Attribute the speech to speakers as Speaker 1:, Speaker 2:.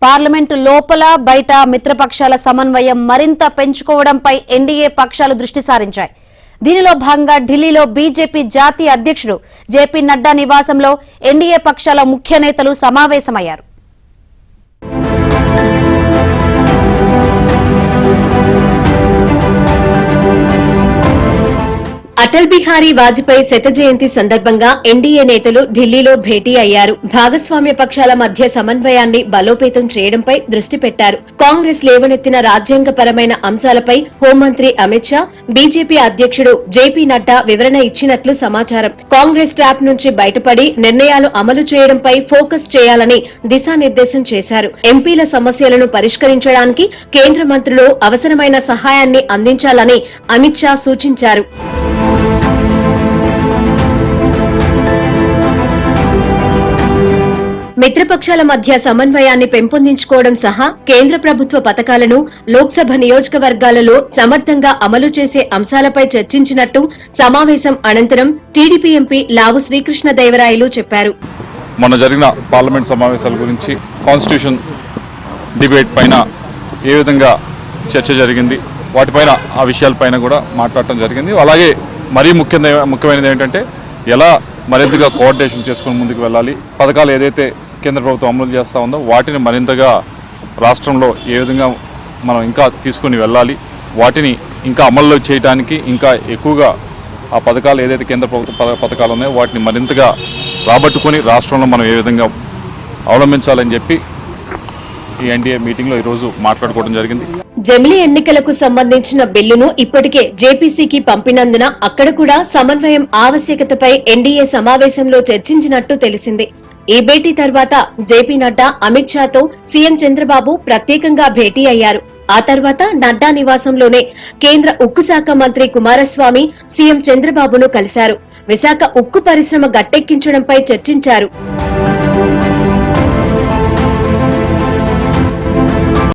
Speaker 1: Parliament లోపల బయట మిత్రపక్షాల సమన్వయం మరింత పెంచుకోవడంపై ఎన్డీఏ పక్షాలు దృష్టి సారించాయి. దీనిలో భాగంగా ఢిల్లీలో బీజేపీ జాతీయ అధ్యక్షుడు జేపీ నడ్డా నివాసంలో ఎన్డీఏ పక్షాల ముఖ్య నేతలు సమావేశమయ్యారు.
Speaker 2: అటల్ బిహారీ వాజ్పేయి శత జయంతి సందర్భంగా ఎన్డీఏ నేతలు ఢిల్లీలో భేటీ అయ్యారు. భాగస్వామ్య పక్షాల మధ్య సమన్వయాన్ని బలోపేతం చేయడంపై దృష్టి పెట్టారు. కాంగ్రెస్ లేవనెత్తిన రాజ్యాంగపరమైన అంశాలపై హోంమంత్రి అమిత్ షా, బీజేపీ అధ్యక్షుడు జేపీ నడ్డా వివరణ ఇచ్చినట్లు సమాచారం. కాంగ్రెస్ ట్రాప్ నుంచి బయటపడి నిర్ణయాలు అమలు చేయడంపై ఫోకస్ చేయాలని దిశానిర్దేశం చేశారు. ఎంపీల సమస్యలను పరిష్కరించడానికి కేంద్ర మంత్రులు అవసరమైన సహాయాన్ని అందించాలని అమిత్ షా సూచించారు. మిత్రపక్షాల మధ్య సమన్వయాన్ని పెంపొందించుకోవడం సహా కేంద్ర ప్రభుత్వ పథకాలను లోక్సభ నియోజకవర్గాలలో సమర్థంగా అమలు చేసే అంశాలపై చర్చించినట్టు సమావేశం అనంతరం టీడీపీ ఎంపీ లావు శ్రీకృష్ణదేవరాయలు చెప్పారు.
Speaker 3: మొన్న జరిగిన పార్లమెంట్ సమావేశాల గురించి కాన్స్టిట్యూషన్ డిబేట్ పైన ఏ విధంగా చర్చ జరిగింది, వాటిపైన ఆ విషయాలపైన కూడా మాట్లాడటం జరిగింది. అలాగే మరీ ముఖ్యమైనది ఏంటంటే ఎలా మరింతగా కోఆర్డినేషన్ చేసుకుని ముందుకు వెళ్ళాలి, పథకాలు ఏదైతే కేంద్ర ప్రభుత్వం అమలు చేస్తూ ఉందో వాటిని మరింతగా రాష్ట్రంలో ఏ విధంగా మనం ఇంకా తీసుకుని వెళ్ళాలి, వాటిని ఇంకా అమల్లో చేయడానికి ఇంకా ఎక్కువగా ఆ పథకాలు ఏదైతే కేంద్ర ప్రభుత్వ పథకాలు ఉన్నాయో వాటిని మరింతగా రాబట్టుకొని రాష్ట్రంలో మనం ఏ విధంగా అవలంబించాలని చెప్పి ఈ ఎన్డీఏ మీటింగ్లో ఈరోజు మాట్లాడుకోవడం జరిగింది.
Speaker 2: జమిలీ ఎన్నికలకు సంబంధించిన బిల్లును ఇప్పటికే జేపీసీకి పంపినందున అక్కడ కూడా సమన్వయం ఆవశ్యకతపై ఎన్డీఏ సమావేశంలో చర్చించినట్టు తెలిసింది. ఈ భేటీ తర్వాత జేపీ నడ్డా అమిత్ షాతో సీఎం చంద్రబాబు ప్రత్యేకంగా భేటీ అయ్యారు. ఆ తర్వాత నడ్డా నివాసంలోనే కేంద్ర ఉక్కు శాఖ మంత్రి కుమారస్వామి సీఎం చంద్రబాబును కలిశారు. విశాఖ ఉక్కు పరిశ్రమ గట్టెక్కించడంపై చర్చించారు.